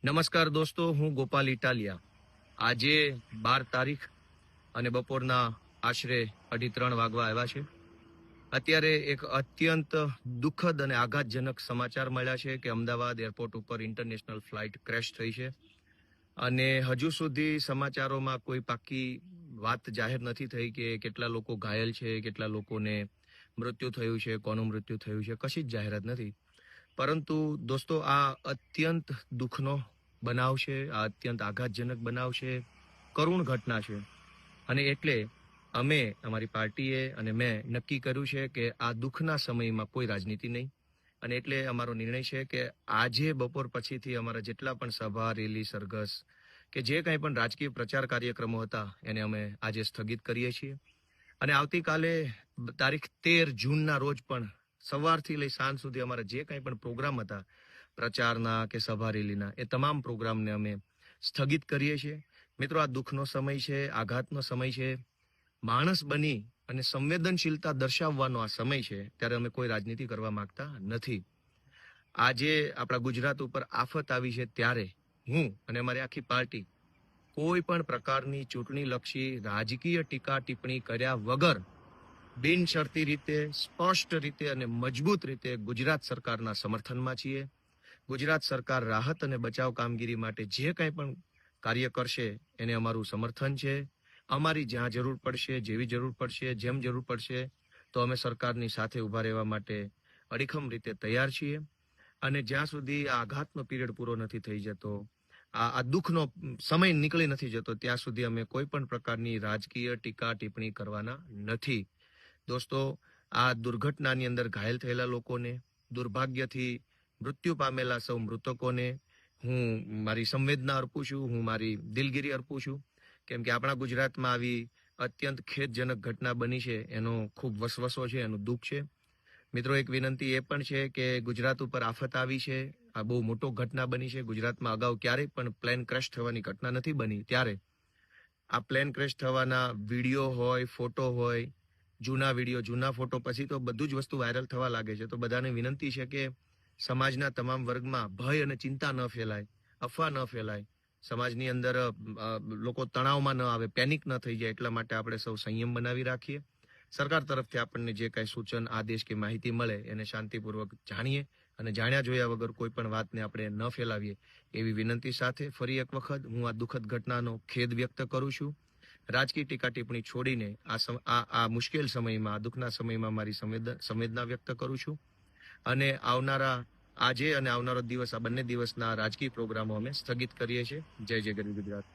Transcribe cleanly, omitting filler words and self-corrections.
નમસ્કાર દોસ્તો, હું ગોપાલ ઇટાલિયા. આજે 12 તારીખ અને બપોરના આશરે 2:30 વાગવા આવ્યા છે. અત્યારે એક અત્યંત દુઃખદ અને આઘાતજનક સમાચાર મળ્યા છે કે અમદાવાદ એરપોર્ટ ઉપર ઇન્ટરનેશનલ ફ્લાઇટ ક્રેશ થઈ છે અને હજુ સુધી સમાચારોમાં કોઈ પાક્કી વાત જાહેર નથી થઈ કે કેટલા લોકો ઘાયલ છે, કેટલા લોકોને મૃત્યુ થયું છે, કોનું મૃત્યુ થયું છે, કશી જ જાહેરાત નથી. પરંતુ દોસ્તો, આ અત્યંત દુઃખનો બનાવ છે, આ અત્યંત આઘાતજનક બનાવ છે, કરુણ ઘટના છે. અને એટલે અમે અમારી પાર્ટીએ અને મેં નક્કી કર્યું છે કે આ દુઃખના સમયમાં કોઈ રાજનીતિ નહીં. અને એટલે અમારો નિર્ણય છે કે આજે બપોર પછીથી અમારા જેટલા પણ સભા, રેલી, સરઘસ કે જે કંઈ પણ રાજકીય પ્રચાર કાર્યક્રમો હતા એને અમે આજે સ્થગિત કરીએ છીએ. અને આવતીકાલે તારીખ 13 જૂનના રોજ પણ સવારથી લઈ સાંજ સુધી અમારા જે કંઈ પણ પ્રોગ્રામ હતા પ્રચારના કે સભા રેલીના, એ તમામ પ્રોગ્રામને અમે સ્થગિત કરીએ છીએ. મિત્રો, આ દુઃખનો સમય છે, આઘાતનો સમય છે. માણસ બની અને સંવેદનશીલતા દર્શાવવાનો આ સમય છે, ત્યારે અમે કોઈ રાજનીતિ કરવા માંગતા નથી. આજે આપણા ગુજરાત ઉપર આફત આવી છે ત્યારે હું અને અમારી આખી પાર્ટી કોઈ પણ પ્રકારની ચૂંટણીલક્ષી રાજકીય ટીકા ટિપ્પણી કર્યા વગર બિનશરતી રીતે, સ્પષ્ટ રીતે અને મજબૂત રીતે ગુજરાત સરકારના સમર્થનમાં છીએ. ગુજરાત સરકાર રાહત અને બચાવ કામગીરી માટે જે કંઈ પણ કાર્ય કરશે એને અમારું સમર્થન છે. અમારી જ્યાં જરૂર પડશે, જેવી જરૂર પડશે, જેમ જરૂર પડશે, તો અમે સરકારની સાથે ઊભા રહેવા માટે અડીખમ રીતે તૈયાર છીએ. અને જ્યાં સુધી આ આઘાતનો પીરિયડ પૂરો નથી થઈ જતો, આ દુઃખનો સમય નીકળી નથી જતો, ત્યાં સુધી અમે કોઈ પણ પ્રકારની રાજકીય ટીકા ટિપ્પણી કરવાના નથી. દોસ્તો, આ દુર્ઘટનાની અંદર ઘાયલ થયેલા લોકોને, દુર્ભાગ્યથી મૃત્યુ પામેલા સૌ મૃતકોને હું મારી સંવેદના અર્પું છું, હું મારી દિલગીરી અર્પું છું. કેમ કે આપણા ગુજરાતમાં આવી અત્યંત ખેદજનક ઘટના બની છે, એનો ખૂબ વસવસો છે, એનું દુઃખ છે. મિત્રો, એક વિનંતી એ પણ છે કે ગુજરાત ઉપર આફત આવી છે, આ બહુ મોટો ઘટના બની છે. ગુજરાતમાં અગાઉ ક્યારેય પણ પ્લેન ક્રેશ થવાની ઘટના નથી બની. ત્યારે આ પ્લેન ક્રેશ થવાના વિડીયો હોય, ફોટો હોય, જૂના વિડીયો, જૂના ફોટો, પછી તો બધું જ વસ્તુ વાયરલ થવા લાગે છે. તો બધાને વિનંતી છે કે સમાજના તમામ વર્ગમાં ભય અને ચિંતા ન ફેલાય, અફવા ન ફેલાય, સમાજની અંદર લોકો તણાવમાં ન આવે, પેનિક ન થઈ જાય, એટલા માટે આપણે સૌ સંયમ બનાવી રાખીએ. સરકાર તરફથી આપણને જે કાંઈ સૂચન, આદેશ કે માહિતી મળે એને શાંતિપૂર્વક જાણીએ અને જાણ્યા જોયા વગર કોઈ પણ વાતને આપણે ન ફેલાવીએ, એવી વિનંતી સાથે ફરી એક વખત હું આ દુઃખદ ઘટનાનો ખેદ વ્યક્ત કરું છું. રાજકીય ટીકા ટિપ્પણી છોડીને આ મુશ્કેલ સમયમાં, આ દુઃખના સમયમાં મારી સંવેદના વ્યક્ત કરું છું. અને આજે અને આવનારો દિવસ, આ બંને દિવસના રાજકીય પ્રોગ્રામો અમે સ્થગિત કરીએ છીએ. જય જય ગરવી ગુજરાત.